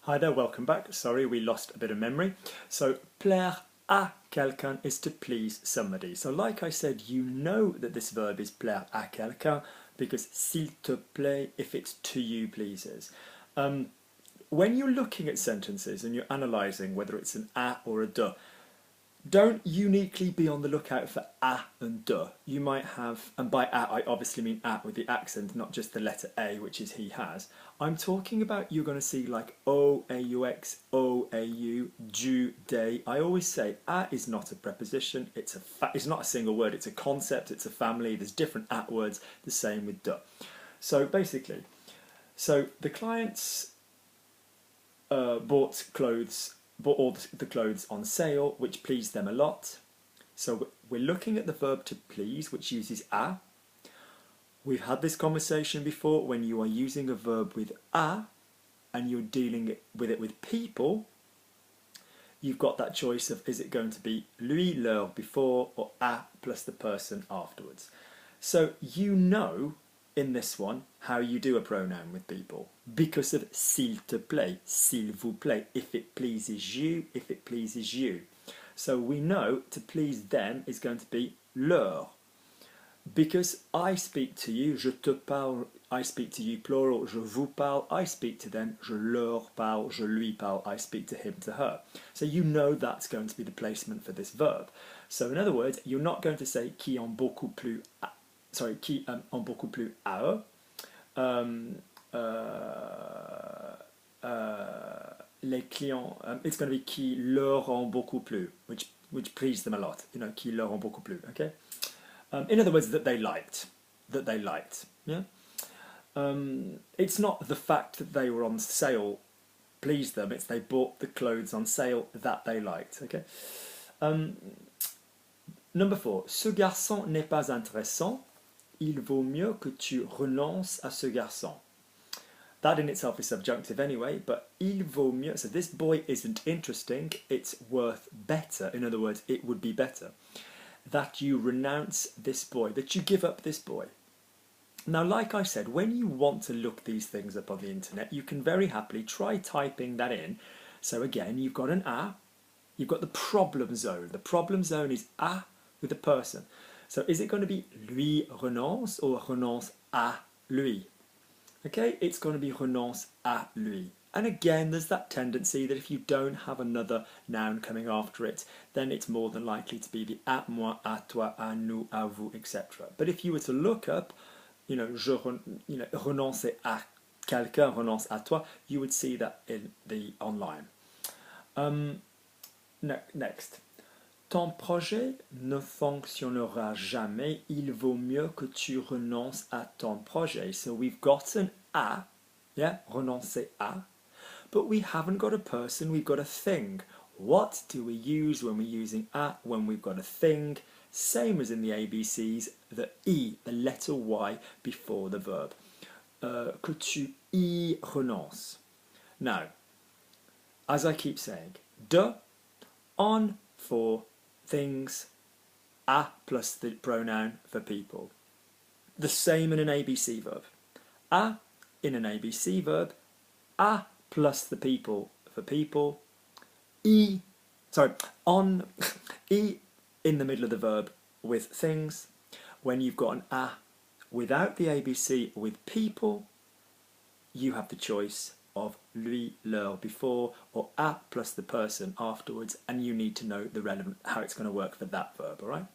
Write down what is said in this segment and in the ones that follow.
Hi there, welcome back. Sorry, we lost a bit of memory. So, plaire à quelqu'un is to please somebody. So, like I said, you know that this verb is plaire à quelqu'un because s'il te plaît, if it's to you, pleases. When you're looking at sentences and you're analysing whether it's an à or a de, don't uniquely be on the lookout for a and de. You might have, and by a I obviously mean a with the accent, not just the letter a, which is he has. I'm talking about you're going to see like o, aux, o, au, du, de. I always say a is not a preposition. It's not a single word. It's a concept. It's a family. There's different at words. The same with de. So basically, the clients bought all the clothes on sale, which pleased them a lot. So we're looking at the verb to please, which uses a. We've had this conversation before. When you are using a verb with a and you're dealing with it with people, you've got that choice of is it going to be lui, leur before, or a plus the person afterwards. So you know in this one how you do a pronoun with people because of s'il te plaît, s'il vous plaît, if it pleases you, if it pleases you. So we know to please them is going to be leur. Because I speak to you, je te parle, I speak to you plural, je vous parle, I speak to them, je leur parle, je lui parle, I speak to him, to her. So you know that's going to be the placement for this verb. So in other words, you're not going to say qui ont beaucoup plu qui ont beaucoup plu à eux. Les clients, it's going to be qui leur ont beaucoup plu, which pleased them a lot. You know, qui leur ont beaucoup plu. Okay. In other words, that they liked. Yeah. It's not the fact that they were on sale pleased them. It's they bought the clothes on sale that they liked. Okay. Number 4. Ce garçon n'est pas intéressant. Il vaut mieux que tu renonces à ce garçon. That in itself is subjunctive anyway, but il vaut mieux, so this boy isn't interesting, it's worth better, in other words, it would be better, that you renounce this boy, that you give up this boy. Now, like I said, when you want to look these things up on the internet, you can very happily try typing that in. So again, you've got an a, you've got the problem zone. The problem zone is a with a person. So is it going to be lui renonce or renonce à lui? Okay, it's going to be renonce à lui. And again, there's that tendency that if you don't have another noun coming after it, then it's more than likely to be the à moi, à toi, à nous, à vous, etc. But if you were to look up, renoncer à quelqu'un, renonce à toi, you would see that in the online. Next. Ton projet ne fonctionnera jamais, il vaut mieux que tu renonces à ton projet. So we've got an à, yeah, renoncer à, but we haven't got a person, we've got a thing. What do we use when we're using à when we've got a thing? Same as in the ABCs, the I, the letter Y before the verb. Que tu y renonces. Now, as I keep saying, de, on, for, things, a plus the pronoun for people. The same in an ABC verb. A in an ABC verb, a plus the people for people, on, I in the middle of the verb with things. When you've got an a without the ABC with people, you have the choice of lui, leur before, or a plus the person afterwards, and you need to know the relevant, how it's going to work for that verb, all right?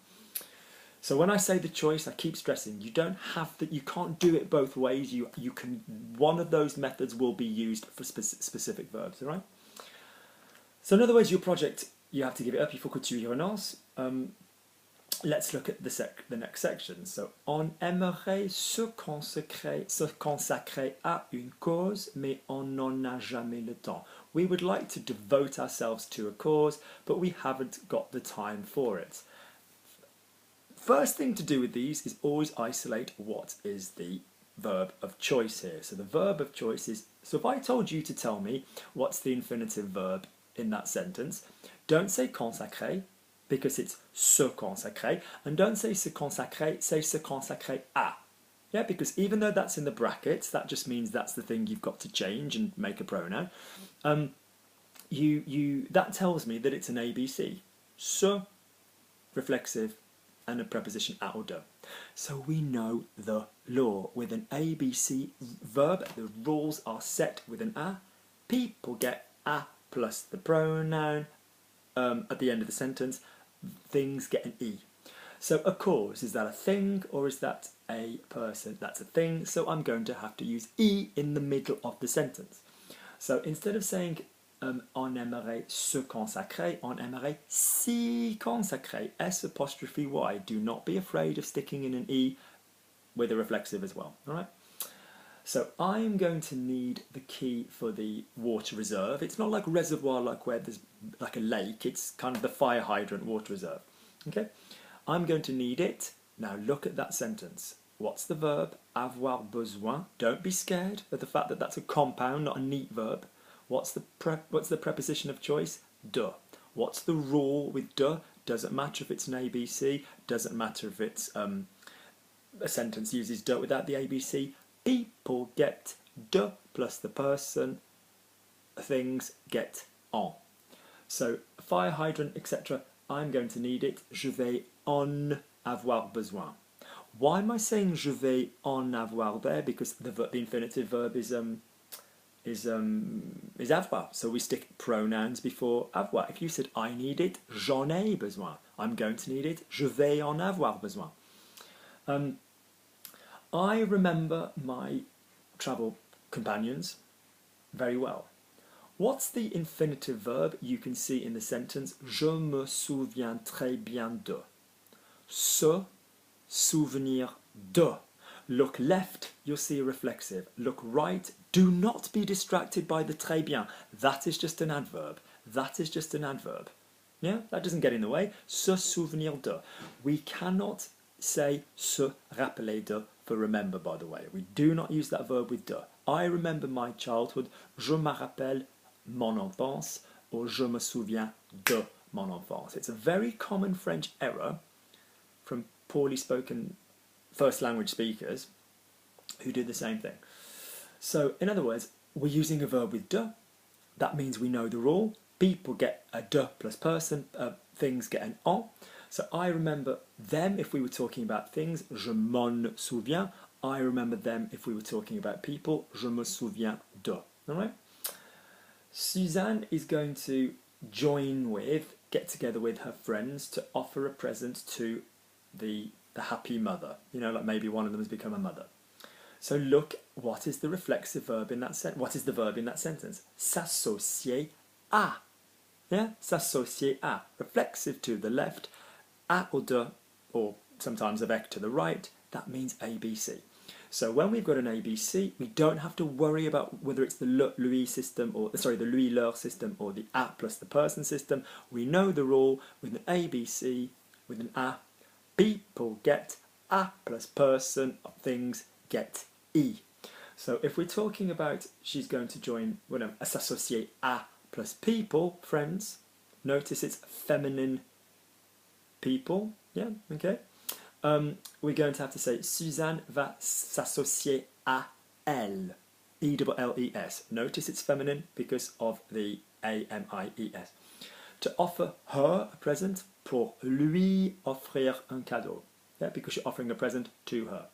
So when I say the choice, I keep stressing, you don't have that, you can't do it both ways. You can, one of those methods will be used for specific verbs, all right? So in other words, your project, you have to give it up, il faut que tu y renonces. Let's look at the next section. So, on aimerait se consacrer à une cause, mais on n'en a jamais le temps. We would like to devote ourselves to a cause, but we haven't got the time for it. First thing to do with these is always isolate what is the verb of choice here. So the verb of choice is, so if I told you to tell me what's the infinitive verb in that sentence, don't say consacrer, because it's se consacrer, and don't say se consacrer, say se consacrer à. Yeah, because even though that's in the brackets, that just means that's the thing you've got to change and make a pronoun. That tells me that it's an ABC. Ce, reflexive, and a preposition à or de. So we know the law. With an ABC verb, the rules are set with an a. People get a plus the pronoun. At the end of the sentence, things get an e. So a cause, is that a thing or is that a person? That's a thing, so I'm going to have to use e in the middle of the sentence. So instead of saying on aimerait se consacrer, on aimerait s'y consacrer, S apostrophe Y. Do not be afraid of sticking in an e with a reflexive as well. All right. So I'm going to need the key for the water reserve. It's not like reservoir, like where there's like a lake. It's kind of the fire hydrant water reserve. Okay. I'm going to need it. Now look at that sentence. What's the verb? Avoir besoin. Don't be scared of the fact that that's a compound, not a neat verb. What's the preposition of choice? De. What's the rule with de? Doesn't matter if it's an ABC. Doesn't matter if it's a sentence uses de without the ABC. People get de plus the person. Things get en. So fire hydrant, etc. I'm going to need it. Je vais en avoir besoin. Why am I saying je vais en avoir there? Because the infinitive verb is avoir. So we stick pronouns before avoir. If you said I need it, j'en ai besoin. I'm going to need it. Je vais en avoir besoin. I remember my travel companions very well. What's the infinitive verb you can see in the sentence? Je me souviens très bien de. Se souvenir de. Look left, you'll see a reflexive. Look right, do not be distracted by the très bien. That is just an adverb. That is just an adverb. Yeah, that doesn't get in the way. Se souvenir de. We cannot say se rappeler de for remember, by the way. We do not use that verb with de. I remember my childhood. Je me rappelle mon enfance, or je me souviens de mon enfance. It's a very common French error from poorly spoken first language speakers who do the same thing. So, in other words, we're using a verb with de. That means we know the rule. People get a de plus person, things get an en. So I remember them if we were talking about things, je m'en souviens. I remember them if we were talking about people, je me souviens de. All right? Suzanne is going to get together with her friends to offer a present to the happy mother. You know, like maybe one of them has become a mother. So look, what is the reflexive verb in that sentence? What is the verb in that sentence? S'associer à. Yeah, s'associer à. Reflexive to the left, à or de, or sometimes avec to the right. That means ABC. So when we've got an ABC, we don't have to worry about whether it's the le, lui system, or the lui, leur system, or the à plus the person system. We know the rule with an ABC, with an à. People get a plus person, things get e. So if we're talking about she's going to join, s'associer à plus people, friends, notice it's feminine people, yeah, okay. We're going to have to say Suzanne va s'associer à elle, E-double-L-E-S. Notice it's feminine because of the A-M-I-E-S. To offer her a present, pour lui offrir un cadeau. Yeah, because you're offering a present to her.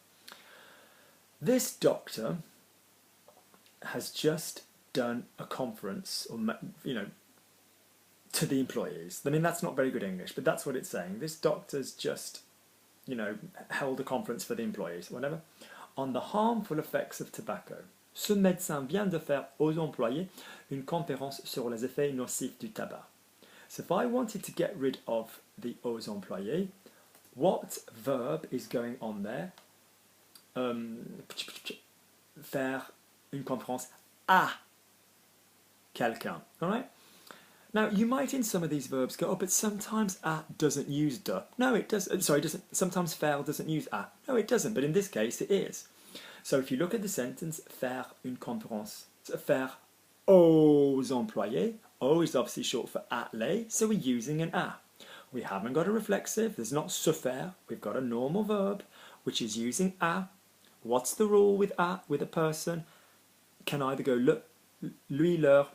This doctor has just done a conference, or to the employees. I mean, that's not very good English, but that's what it's saying. This doctor's just, held a conference for the employees, whatever, on the harmful effects of tobacco. Ce médecin vient de faire aux employés une conférence sur les effets nocifs du tabac. So if I wanted to get rid of the aux employés, what verb is going on there? Faire une conférence à quelqu'un. All right? Now, you might in some of these verbs go, oh, but sometimes à doesn't use de. No, it does. Sorry, doesn't. Sometimes faire doesn't use à. No, it doesn't. But in this case, it is. So if you look at the sentence, faire une conférence, so faire aux employés. Aux is obviously short for à les, so we're using an à. We haven't got a reflexive. There's not se faire. We've got a normal verb, which is using à. What's the rule with a person? Can either go le, lui, leur,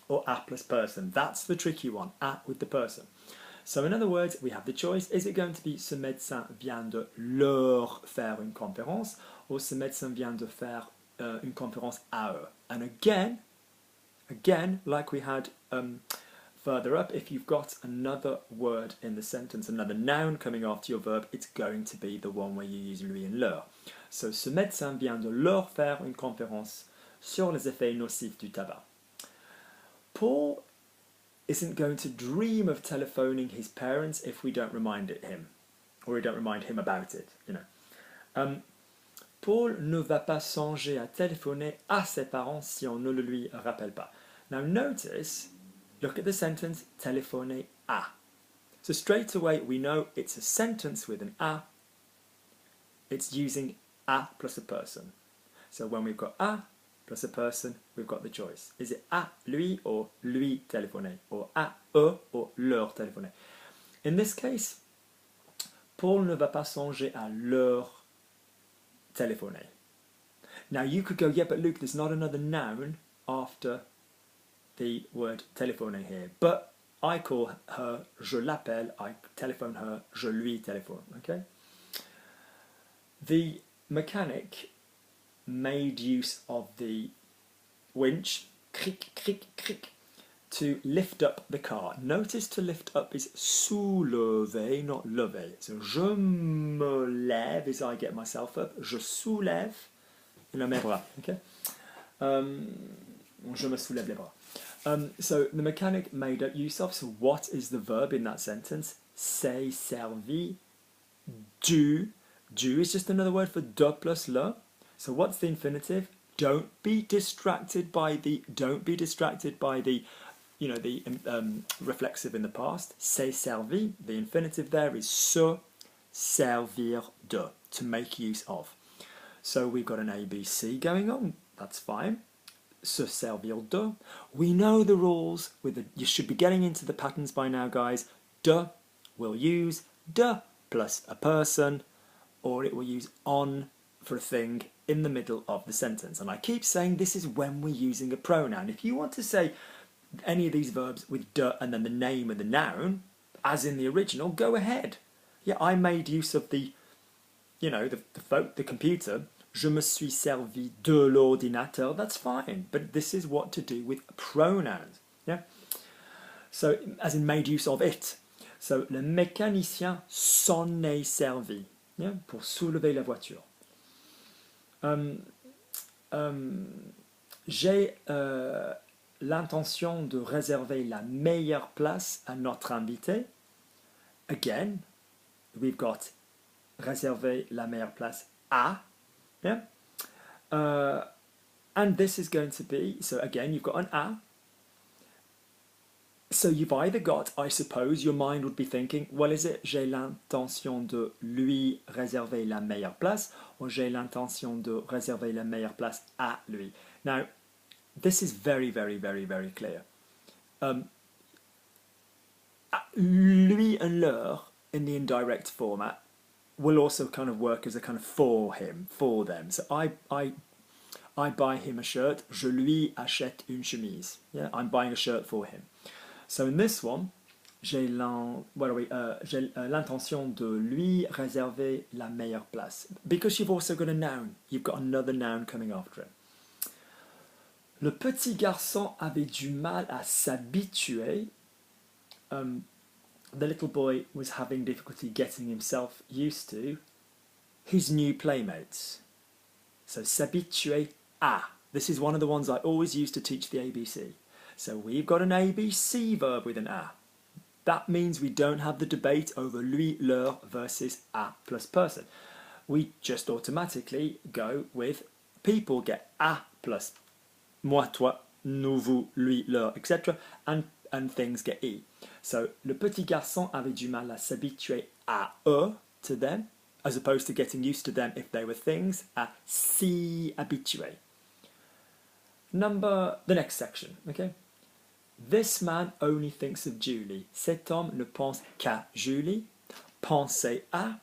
or a plus person. That's the tricky one, a with the person. So in other words, we have the choice. Is it going to be ce médecin vient de leur faire une conférence, or ce médecin vient de faire une conférence à eux? And again, like we had further up, if you've got another word in the sentence, another noun coming after your verb, it's going to be the one where you use lui and leur. So, ce médecin vient de leur faire une conférence sur les effets nocifs du tabac. Paul isn't going to dream of telephoning his parents if we don't remind him, or we don't remind him about it, you know. Paul ne va pas songer à téléphoner à ses parents si on ne le lui rappelle pas. Now notice, look at the sentence, téléphoner à. So straight away we know it's a sentence with an à. It's using à plus a person. So when we've got à plus a person, we've got the choice. Is it à lui or lui téléphoner, or à eux or leur téléphoner? In this case, Paul ne va pas songer à leur téléphoner. Now you could go, yeah, but Luke, there's not another noun after the word téléphoner here. But I call her, je l'appelle, I telephone her, je lui téléphone, okay? The mechanic made use of the winch, cric, cric, cric, to lift up the car. Notice to lift up is soulever, not lever. So je me lève is I get myself up. Je soulève mes bras. Okay. Je me soulève les bras. So the mechanic made up use of. So what is the verb in that sentence? S'est servi du. Du is just another word for de plus le. So what's the infinitive? Don't be distracted by the. You know, the reflexive in the past. S'est servi. The infinitive there is se servir de, to make use of. So we've got an ABC going on. That's fine. Se servir de. We know the rules. You should be getting into the patterns by now, guys. De will use de plus a person, or it will use on for a thing in the middle of the sentence. And I keep saying this is when we're using a pronoun. If you want to say any of these verbs with de and then the name of the noun, as in the original, go ahead. Yeah, I made use of the, you know, the computer. Je me suis servi de l'ordinateur. That's fine, but this is what to do with pronouns. Yeah. So, as in made use of it. So, le mécanicien s'en est servi, yeah, pour soulever la voiture. J'ai l'intention de réserver la meilleure place à notre invité. Again, we've got réserver la meilleure place à. Yeah. And this is going to be, so again, you've got an à. So you've either got, I suppose, your mind would be thinking, well, is it j'ai l'intention de lui réserver la meilleure place, or j'ai l'intention de réserver la meilleure place à lui? Now, this is very, very, very, very clear. Lui and leur in the indirect format will also kind of work as a kind of for him, for them. So I buy him a shirt, je lui achète une chemise. Yeah, I'm buying a shirt for him. So in this one, j'ai l'intention de lui réserver la meilleure place. Because you've also got a noun. You've got another noun coming after it. Le petit garçon avait du mal à s'habituer. The little boy was having difficulty getting himself used to his new playmates. So s'habituer à. This is one of the ones I always use to teach the ABC. So we've got an ABC verb with an à. That means we don't have the debate over lui, leur versus à plus person. We just automatically go with people get à plus moi, toi, nous, vous, lui, leur, etc. And things get e. So, le petit garçon avait du mal à s'habituer à eux, to them, as opposed to getting used to them if they were things, à s'y habituer. The next section, okay? This man only thinks of Julie. Cet homme ne pense qu'à Julie. Penser à.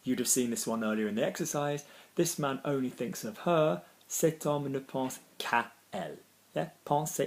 You'd have seen this one earlier in the exercise. This man only thinks of her. Cet homme ne pense qu'à elle. Yeah? Penser